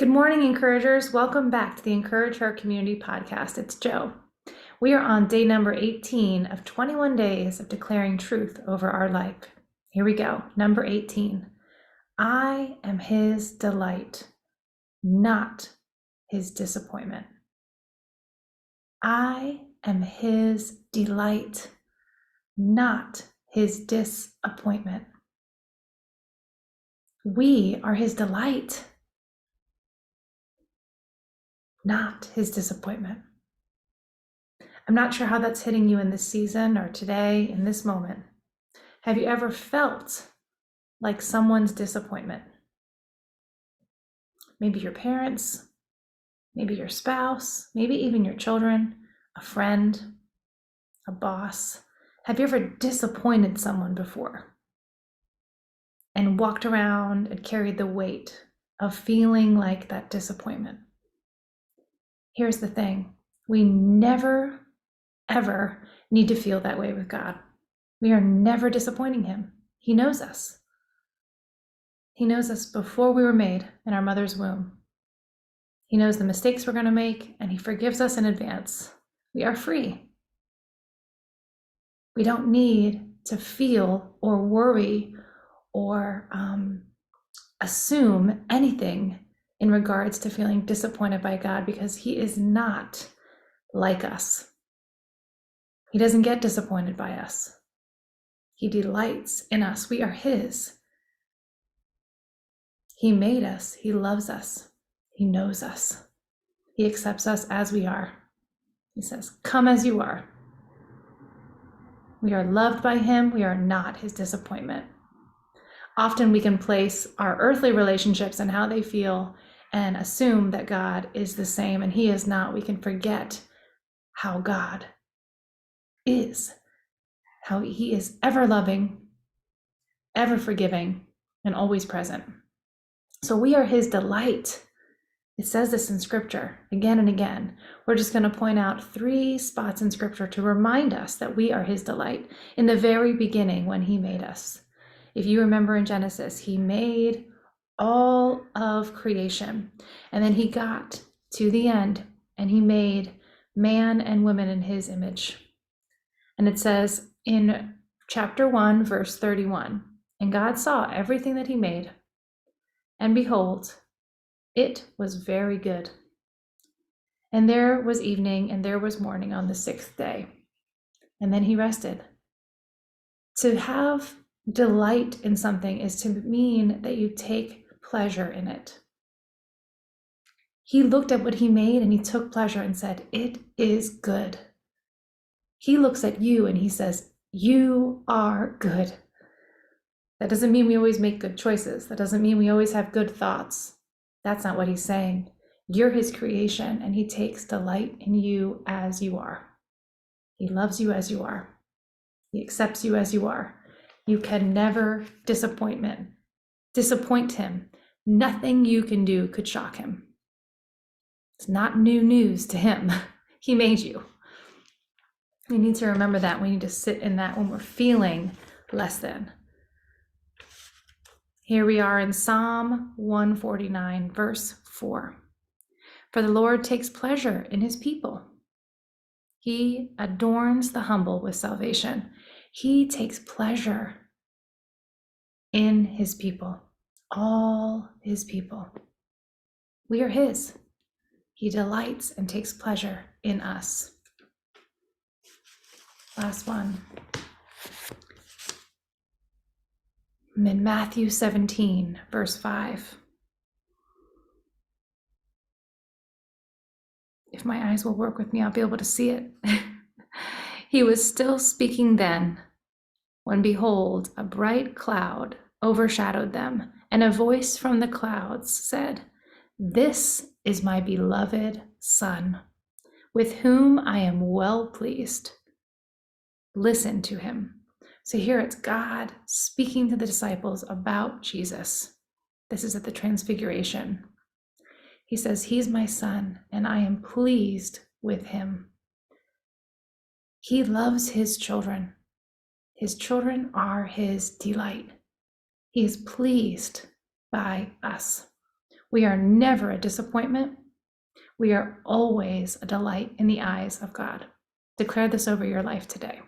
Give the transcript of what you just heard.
Good morning, encouragers. Welcome back to the encouragHER community podcast. It's Jo. We are on day number 18 of 21 days of declaring truth over our life. Here we go. Number 18. I am his delight, not his disappointment. I am his delight, not his disappointment. We are his delight, not his disappointment. I'm not sure how that's hitting you in this season or today, in this moment. Have you ever felt like someone's disappointment? Maybe your parents, maybe your spouse, maybe even your children, a friend, a boss. Have you ever disappointed someone before and walked around and carried the weight of feeling like that disappointment? Here's the thing. We never, ever need to feel that way with God. We are never disappointing him. He knows us. He knows us before we were made in our mother's womb. He knows the mistakes we're going to make, and he forgives us in advance. We are free. We don't need to feel or worry or assume anything in regards to feeling disappointed by God, because he is not like us. He doesn't get disappointed by us. He delights in us. We are his. He made us. He loves us. He knows us. He accepts us as we are. He says, come as you are. We are loved by him. We are not his disappointment. Often we can place our earthly relationships and how they feel and assume that God is the same, and he is not. We can forget how God is, how he is ever loving, ever forgiving, and always present. So we are his delight. It says this in scripture again and again. We're just going to point out 3 spots in scripture to remind us that we are his delight. In the very beginning, when he made us. If you remember in Genesis, he made all of creation. And then he got to the end and he made man and woman in his image. And it says in chapter 1, verse 31, and God saw everything that he made, and behold, it was very good. And there was evening and there was morning on the 6th day. And then he rested. To have delight in something is to mean that you take pleasure in it. He looked at what he made and he took pleasure and said, it is good. He looks at you and he says, you are good. That doesn't mean we always make good choices. That doesn't mean we always have good thoughts. That's not what he's saying. You're his creation and he takes delight in you as you are. He loves you as you are. He accepts you as you are. You can never disappoint him. Nothing you can do could shock him. It's not new news to him. He made you. We need to remember that. We need to sit in that when we're feeling less than. Here we are in Psalm 149, verse 4. For the Lord takes pleasure in his people. He adorns the humble with salvation. He takes pleasure in his people, all his people. We are his. He delights and takes pleasure in us. Last one. In Matthew 17, verse 5. If my eyes will work with me, I'll be able to see it. He was still speaking then, when behold, a bright cloud overshadowed them, and a voice from the clouds said, this is my beloved Son, with whom I am well pleased. Listen to him. So here it's God speaking to the disciples about Jesus. This is at the Transfiguration. He says, he's my son, and I am pleased with him. He loves his children. His children are his delight. He is pleased by us. We are never a disappointment. We are always a delight in the eyes of God. Declare this over your life today.